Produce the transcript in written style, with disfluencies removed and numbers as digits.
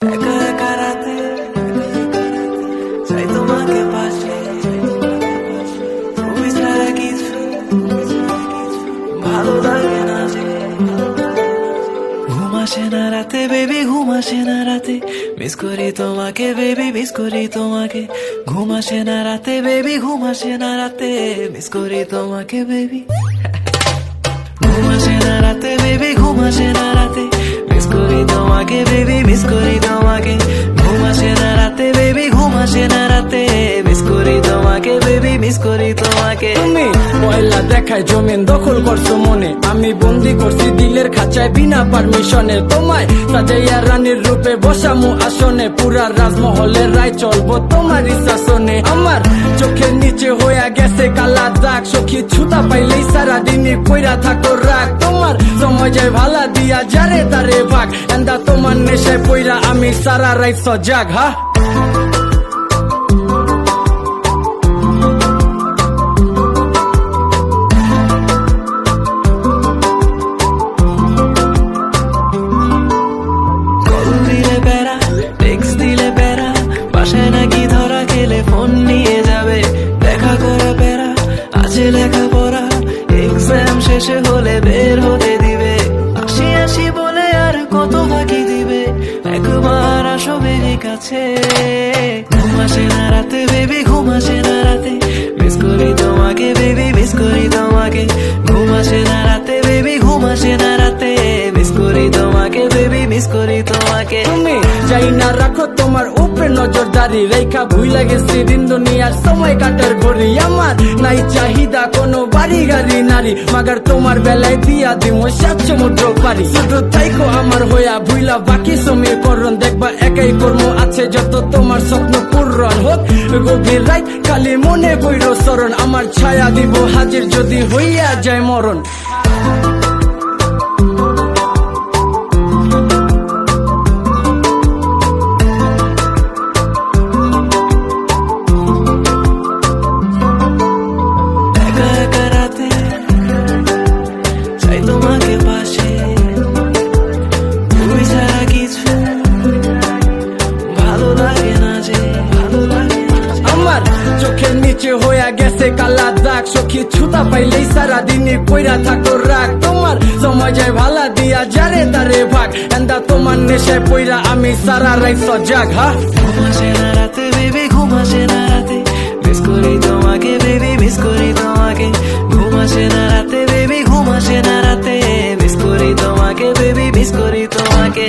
একা একা রাতে চাই তোমাকে পাশে, তুমি ছাড়া কিছু ভালো লাগে না যে। ঘুম আসে না রাতে বেবি, ঘুম আসে না রাতে, মিস করি তোমাকে বেবি, মিস করি তোমাকে। ঘুম আসে না রাতে বেবি, ঘুম আসে না রাতে, মিস করি তোমাকে বেবি। ঘুম আসে না রাতে বেবি, ঘুম আসে না রাতে, মিস করি তোমাকে বেবি, মিস করি তোমাকে। ঘুম আসে না রাতে বেবি, ঘুম আসে না রাতে, মিস করি তোমাকে বেবি, মিস করি তোমাকে। তুমি পয়লা দেখায় জমিন দখল করছো মনে, আমি বন্দি করছি দিলের খাঁচায় বিনা পারমিশনে। তোমায় সাজাইয়া রানীর রূপে বসামু আসনে, পুরা রাজমহলের রায় চলবো তোমার শাসনে। আমার চোখের নিচে হইয়া গেছে কালা দাগ, সখী ছুতা পাইলেই সারাদিনই কইরা থাকো রাগ। তোমার সময় যায় ভালা দিয়া যারে তারে ভাগ, এন্দা তোমার নেশায় পইরা আমি সারা রাত সজাগ। হা বাসায় নাকি ধরা খেলে ফোন নিয়ে যাবে, দেখা করে পেরা আছে লেখাপড়া, এক্সাম শেষে হলে বের হতে দিবে। আসি আসি বলে আর কত বাকি দিবে, একবার আসো বেবি কাছে। ঘুম আসে না রাতে বেবি, ঘুম আসে না রাতে, মিস করি তোমাকে বেবি, মিস করি তোমাকে। ঘুম আসে না রাতে বেবি, ঘুম আসে না রাতে, মিস করি তোমাকে বেবি, মিস করি তোমাকে। তুমি যাই না রাখো তোমার উপরে নজরদারি, রেখা ভুইলা গেছি দিন দুনিয়ার সময় কাটার ঘড়ি। আমার নাই চাহিদা কোনো বাড়ি গাড়ি নারী, মাগার তোমার বেলায় দিয়া দিমো 7 সমুদ্র পারি। শুধু থাইকো আমার হইয়া ভুইলা বাকি সমীকরণ, দেখবা একাই কর্ম আছে যত তোমার স্বপ্ন পূরণ হোক। গভীর রাত খালি মনে কইরো স্মরণ, আমার ছায়া দিব হাজির যদি হইয়া যায় মরণ। তোমাকে পাশে, তুমি ছাড়া কিছু ভালো লাগে না যে, ভালো লাগে না যে। আমার চোখের নিচে হইয়া গেছে কালা দাগ, সখী ছুতা পাইলেই সারাদিনই কইরা থাকো রাগ। তোমার সময় যায় ভালা দিয়া যারে তারে ভাগ, এন্দা তোমার নেশায় পইরা আমি সারা রাত সজাগ। হা ঘুম আসে না রাতে বেবি, ঘুম আসে না রাতে, মিস করি তোমাকে বেবি, মিস করি তোমাকে। ঘুম আসে না রাতে বেবি, ঘুম আসে না রাতে, মিস করি তোমাকে বেবি, মিস করি তোমাকে।